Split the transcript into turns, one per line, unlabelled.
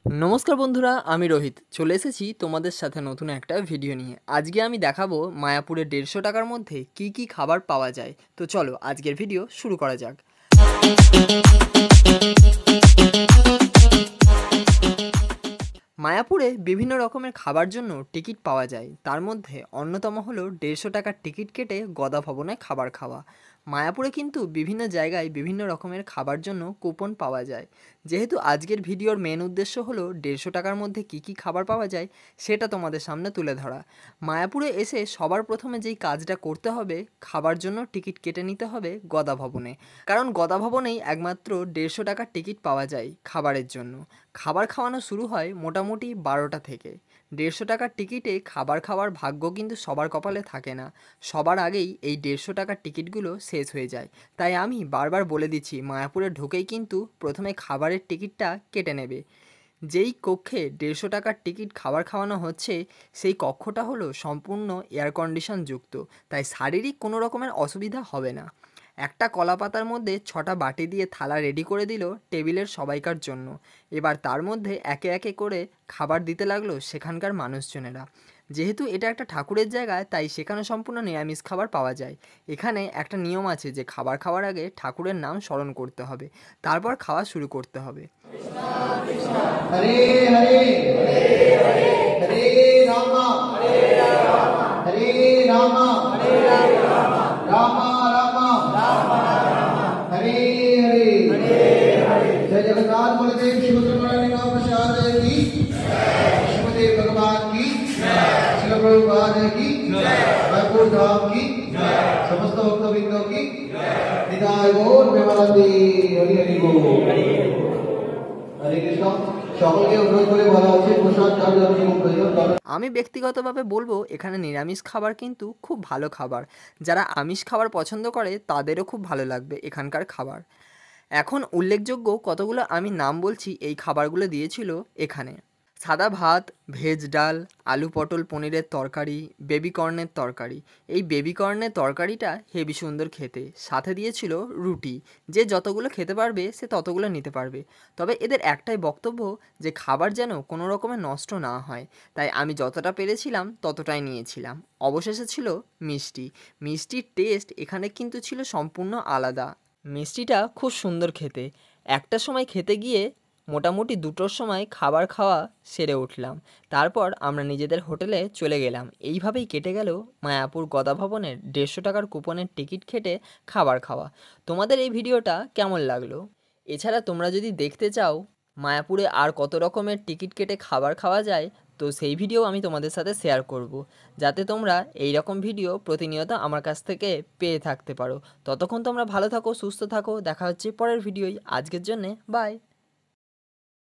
নমস্কার বন্ধুরা, আমি রোহিত চলে এসেছি তোমাদের সাথে নতুন একটা ভিডিও নিয়ে। আজকে আমি দেখাবো মায়াপুরে 150 টাকার মধ্যে কি কি খাবার পাওয়া যায়। তো চলো আজকের ভিডিও শুরু করা যাক। মায়াপুরে বিভিন্ন রকমের খাবার জন্য টিকিট পাওয়া যায়। তার মধ্যে অন্যতম হলো 150 টাকার টিকিট কেটে গদা ভবনে খাবার খাওয়া। মায়াপুরে কিন্তু বিভিন্ন জায়গায় বিভিন্ন রকমের খাবার জন্য কুপন পাওয়া যায়। যেহেতু আজকের ভিডিওর মেন উদ্দেশ্য হলো 150 টাকার মধ্যে কি কি খাবার পাওয়া যায় সেটা তোমাদের সামনে তুলে ধরা। মায়াপুরে এসে সবার প্রথমে যেই কাজটা করতে হবে, খাবার জন্য টিকিট কেটে নিতে হবে গদা ভবনে। কারণ গদা ভবনেই একমাত্র 150 টাকার টিকিট পাওয়া যায় খাবারের জন্য। খাবার খাওয়ানো শুরু হয় মোটামুটি 12টা থেকে। 150 টাকার টিকিটে খাবার খাওয়ার ভাগ্য কিন্তু সবার কপালে থাকে না। সবার আগেই এই 150 টাকার টিকিটগুলো শেষ হয়ে যায়। তাই আমি বারবার বলে দিচ্ছি, মায়াপুরে ঢুকেই কিন্তু প্রথমে খাবারের টিকিটটা কেটে নেবে। যেই কক্ষে 150 টাকার টিকিট খাবার খাওয়ানো হচ্ছে সেই কক্ষটা হলো সম্পূর্ণ এয়ার কন্ডিশন যুক্ত, তাই শারীরিক কোনো রকমের অসুবিধা হবে না। একটা কলা পাতার মধ্যে 6টা বাটি দিয়ে থালা রেডি করে দিল টেবিলের সবাইকার জন্য। এবার তার মধ্যে একে একে করে খাবার দিতে লাগলো সেখানকার মানুষজনেরা। যেহেতু এটা একটা ঠাকুরের জায়গায়, তাই সেখানে সম্পূর্ণ নিরামিষ খাবার পাওয়া যায়। এখানে একটা নিয়ম আছে যে খাবার খাওয়ার আগে ঠাকুরের নাম স্মরণ করতে হবে, তারপর খাওয়া শুরু করতে হবে।
हरे हरे हरे रामा हरे रामा रामा रामा हरे हरे जय जगन्नाथ बलदेव सुभद्रा प्रसाद की श्रीमते भगवान की शिल प्रभुपाद की जयपुर धाम की समस्त भक्तवृंदों की निताय गौर प्रेमानंदी हरि हरि बोल। हरे कृष्ण সকলকে অনুরোধ করে বলা হচ্ছে প্রসাদ যার যার যেমন প্রয়োজন।
আমি ব্যক্তিগতভাবে বলবো এখানে নিরামিষ খাবার কিন্তু খুব ভালো খাবার। যারা আমিষ খাবার পছন্দ করে তাদেরও খুব ভালো লাগবে এখানকার খাবার। এখন উল্লেখযোগ্য কতগুলো আমি নাম বলছি এই খাবারগুলো দিয়েছিল এখানে। সাদা ভাত, ভেজ ডাল, আলু পটল পনিরের তরকারি, বেবি কর্নের তরকারি। এই বেবি কর্নের তরকারিটা হেবি সুন্দর খেতে। সাথে দিয়েছিল রুটি। যে যতগুলো খেতে পারবে সে ততগুলো নিতে পারবে। তবে এদের একটাই বক্তব্য যে খাবার যেন কোনো রকমের নষ্ট না হয়, তাই আমি যতটা পেরেছিলাম ততটাই নিয়েছিলাম। অবশেষে ছিল মিষ্টি। মিষ্টির টেস্ট এখানে কিন্তু ছিল সম্পূর্ণ আলাদা। মিষ্টিটা খুব সুন্দর খেতে। একটা সময় খেতে গিয়ে মোটামুটি 2টোর সময় খাবার খাওয়া সেরে উঠলাম। তারপর আমরা নিজেদের হোটেলে চলে গেলাম। এইভাবেই কেটে গেল মায়াপুর গদা ভবনের 150 টাকার কুপনের টিকিট কেটে খাবার খাওয়া। তোমাদের এই ভিডিওটা কেমন লাগলো? এছাড়া তোমরা যদি দেখতে চাও মায়াপুরে আর কত রকমের টিকিট কেটে খাবার খাওয়া যায়, তো সেই ভিডিও আমি তোমাদের সাথে শেয়ার করব, যাতে তোমরা এই রকম ভিডিও প্রতিনিয়ত আমার কাছ থেকে পেয়ে থাকতে পারো। ততক্ষণ তোমরা ভালো থাকো, সুস্থ থাকো। দেখা হচ্ছে পরের ভিডিওয়। আজকের জন্যে বাই।